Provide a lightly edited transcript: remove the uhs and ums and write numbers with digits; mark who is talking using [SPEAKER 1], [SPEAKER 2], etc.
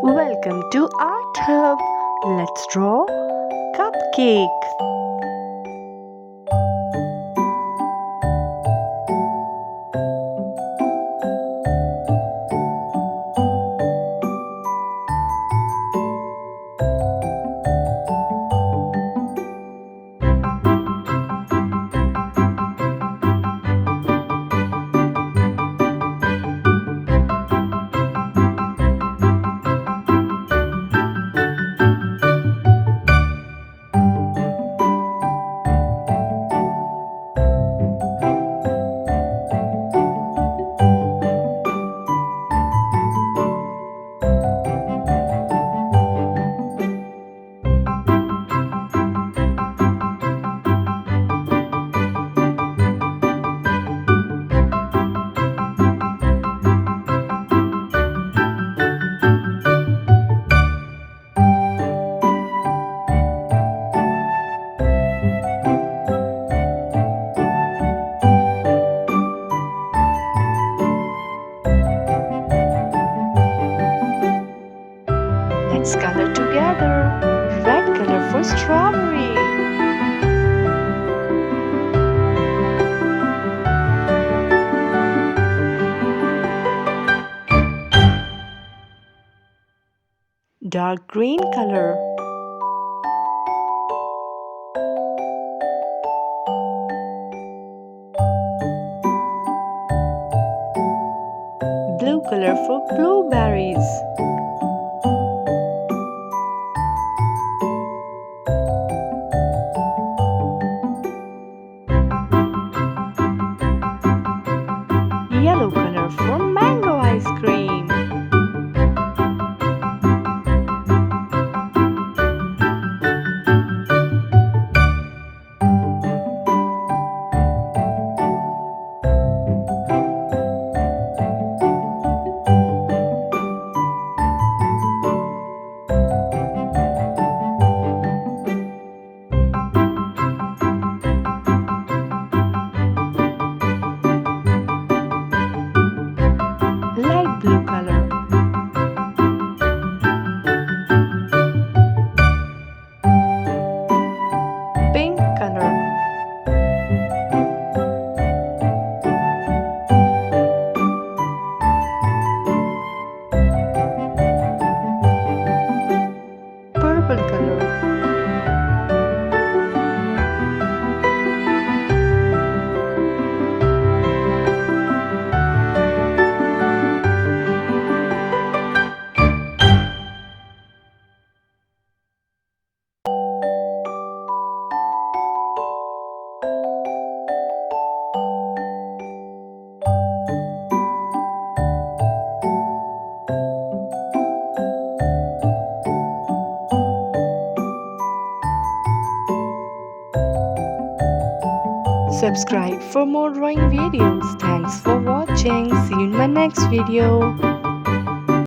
[SPEAKER 1] Welcome to Art Hub. Let's draw Cupcake. Let's color together. Red color for strawberry. Dark green color. Blue color for blueberries. Yellow color for mango ice cream. Light blue color. Pink color. Purple color. Subscribe for more drawing videos. Thanks for watching. See you in my next video.